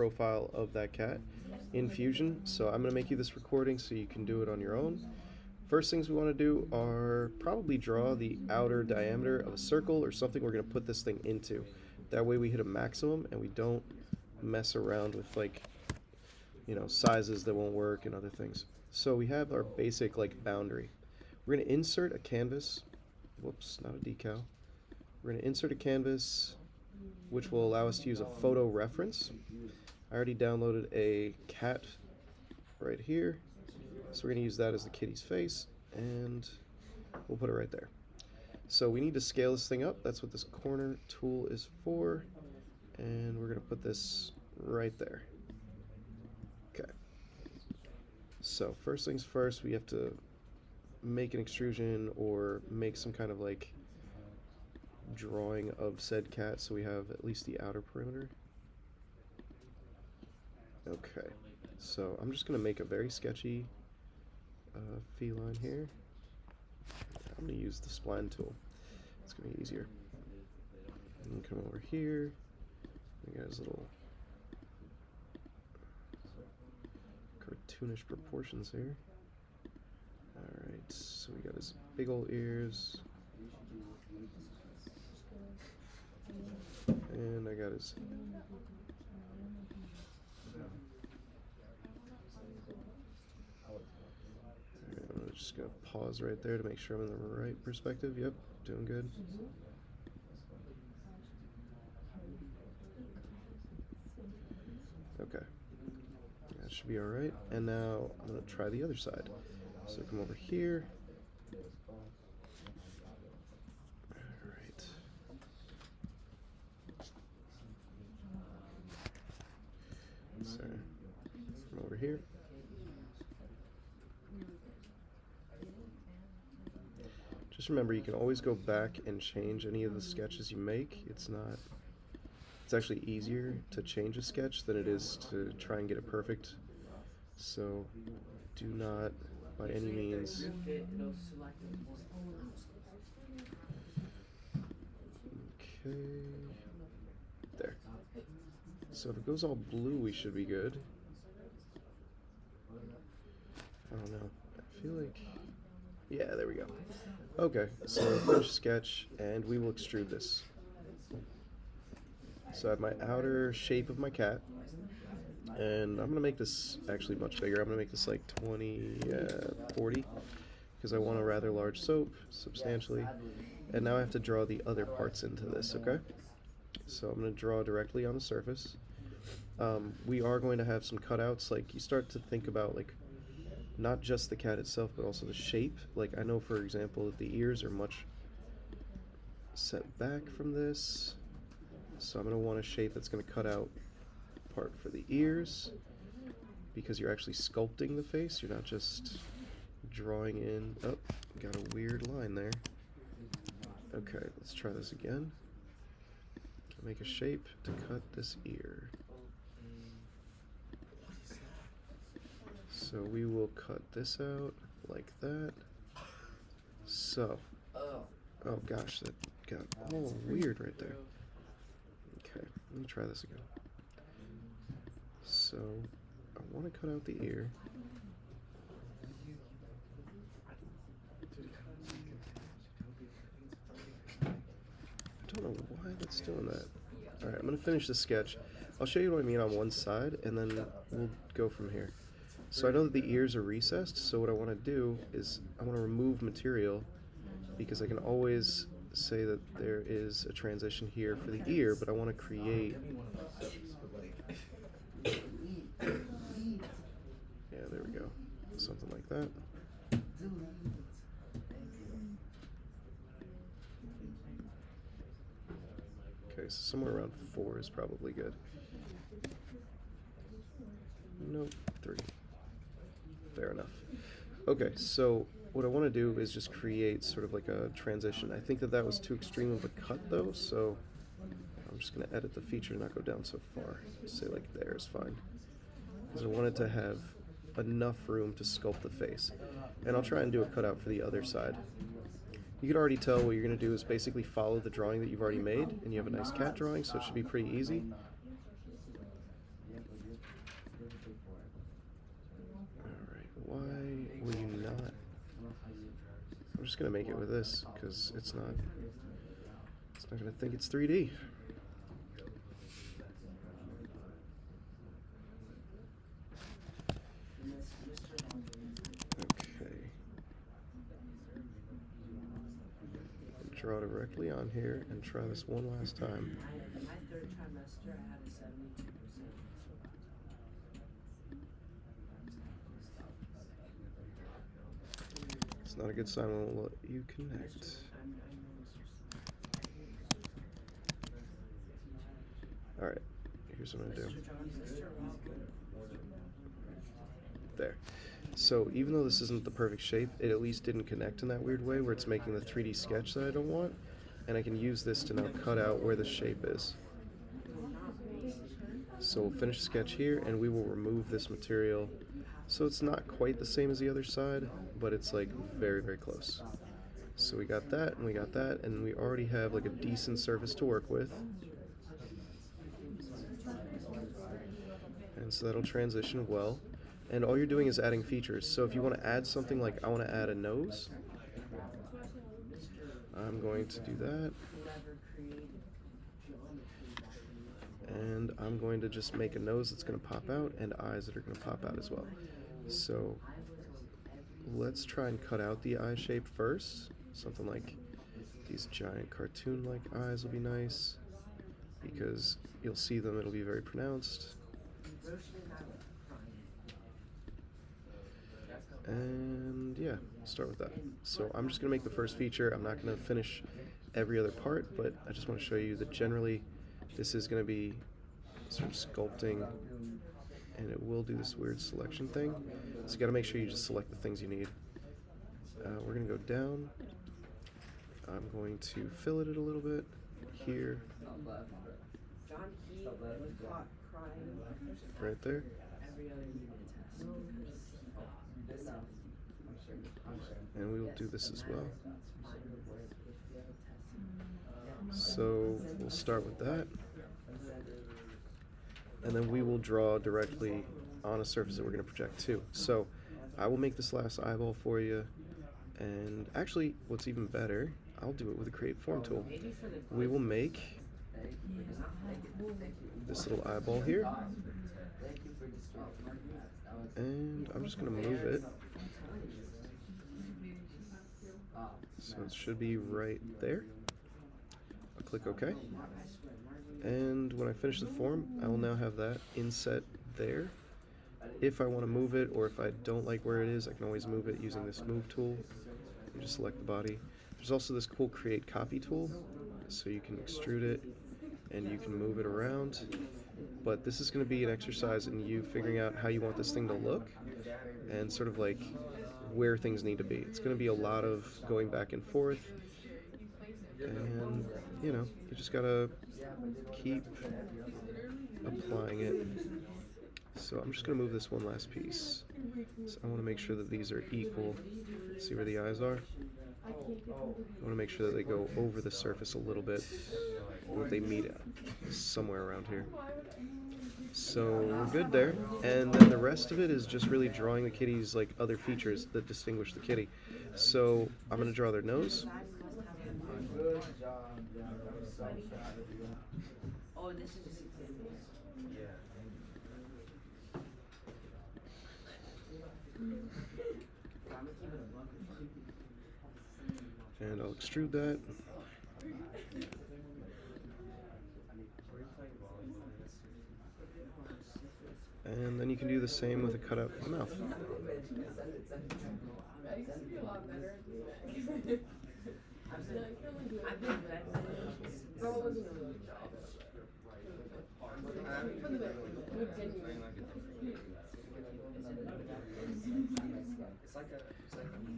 profile of that cat in Fusion. So I'm going to make you this recording so you can do it on your own. First things we want to do are probably draw the outer diameter of a circle or something we're going to put this thing into. That way we hit a maximum and we don't mess around with, like, you know, sizes that won't work and other things. So we have our basic, like, boundary. We're going to insert a canvas. Whoops, not a decal. We're going to insert a canvas which will allow us to use a photo reference. I already downloaded a cat right here, so we're going to use that as the kitty's face, and we'll put it right there. So we need to scale this thing up. That's what this corner tool is for, and we're going to put this right there. Okay. So first things first, we have to make an extrusion or make some kind of like drawing of said cat so we have at least the outer perimeter. Okay, so I'm just going to make a very sketchy feline here. I'm going to use the spline tool. It's going to be easier. And come over here. We got his little cartoonish proportions here. Alright, so we got his big old ears. And I got his I'm just gonna pause right there to make sure I'm in the right perspective. Yep, doing good. Okay, that should be all right. And now I'm gonna try the other side. So come over here. All right. So come over here. Just remember, you can always go back and change any of the sketches you make. It's actually easier to change a sketch than it is to try and get it perfect. So do not, by any means, okay, there. So if it goes all blue, we should be good. I don't know. I feel like, yeah, there we go. Okay, so finish sketch, and we will extrude this. So I have my outer shape of my cat, and I'm going to make this actually much bigger. I'm going to make this like 40, because I want a rather large soap, substantially. And now I have to draw the other parts into this, okay? So I'm going to draw directly on the surface. We are going to have some cutouts. Like, you start to think about, like, not just the cat itself, but also the shape. Like, I know, for example, that the ears are much set back from this. So I'm going to want a shape that's going to cut out part for the ears, because you're actually sculpting the face. You're not just drawing in. Oh, got a weird line there. Okay, let's try this again. Make a shape to cut this ear. So we will cut this out like that. So, oh gosh, that got all weird right there. Okay, let me try this again. So, I want to cut out the ear. I don't know why that's doing that. Alright, I'm going to finish the sketch. I'll show you what I mean on one side, and then we'll go from here. So I know that the ears are recessed, so what I want to do is I want to remove material, because I can always say that there is a transition here for the ear, but I want to create... Yeah, there we go. Something like that. Okay, so somewhere around 4 is probably good. Nope, 3. Fair enough. Okay, so what I want to do is just create sort of like a transition. I think that that was too extreme of a cut, though, so I'm just going to edit the feature and not go down so far. Say like there is fine. Because I wanted to have enough room to sculpt the face. And I'll try and do a cutout for the other side. You can already tell what you're going to do is basically follow the drawing that you've already made, and you have a nice cat drawing, so it should be pretty easy. I'm just gonna make it with this because it's not gonna think it's 3D. Okay. Draw directly on here and try this one last time. My third trimester, I had a 72%. It's not a good sign when we'll let you connect. Alright, here's what I'm gonna do. There. So even though this isn't the perfect shape, it at least didn't connect in that weird way where it's making the 3D sketch that I don't want. And I can use this to now cut out where the shape is. So we'll finish the sketch here and we will remove this material. So it's not quite the same as the other side, but it's like very, very close. So we got that and we got that, and we already have like a decent surface to work with. And so that'll transition well. And all you're doing is adding features. So if you want to add something like I want to add a nose, I'm going to do that. And I'm going to just make a nose that's going to pop out and eyes that are going to pop out as well. So let's try and cut out the eye shape first. Something like these giant cartoon-like eyes will be nice because you'll see them, it'll be very pronounced. And yeah, start with that. So I'm just going to make the first feature. I'm not going to finish every other part, but I just want to show you that generally this is going to be sort of sculpting, and it will do this weird selection thing. So you got to make sure you just select the things you need. We're going to go down. I'm going to fillet it a little bit here. Right there. And we will do this as well. So we'll start with that. And then we will draw directly on a surface that we're going to project to. So I will make this last eyeball for you. And actually, what's even better, I'll do it with a create form tool. We will make this little eyeball here. And I'm just going to move it. So it should be right there. I'll click OK. And when I finish the form, I will now have that inset there. If I want to move it, or if I don't like where it is, I can always move it using this move tool. And just select the body. There's also this cool create copy tool, so you can extrude it and you can move it around. But this is going to be an exercise in you figuring out how you want this thing to look and sort of like where things need to be. It's going to be a lot of going back and forth, and you know, you just gotta keep applying it. So I'm just going to move this one last piece. So I want to make sure that these are equal. See where the eyes are? I want to make sure that they go over the surface a little bit, and that they meet somewhere around here. So we're good there, and then the rest of it is just really drawing the kitty's like other features that distinguish the kitty. So I'm going to draw their nose. Oh, this is just examples. And I'll extrude that. And then you can do the same with a cutout for the mouth.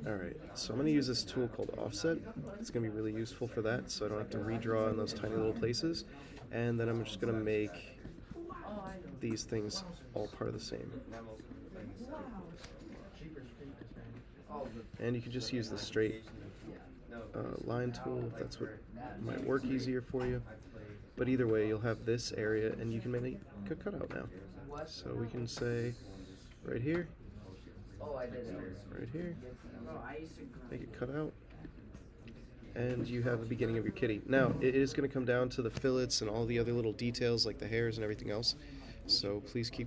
Alright, so I'm going to use this tool called Offset. It's going to be really useful for that, so I don't have to redraw in those tiny little places. And then I'm just going to make these things all part of the same. And you can just use the straight line tool if that's what might work easier for you. But either way, you'll have this area and you can make a cutout now. So we can say right here, right here, make it cut out. and you have the beginning of your kitty. Now, it is going to come down to the fillets and all the other little details like the hairs and everything else, so please keep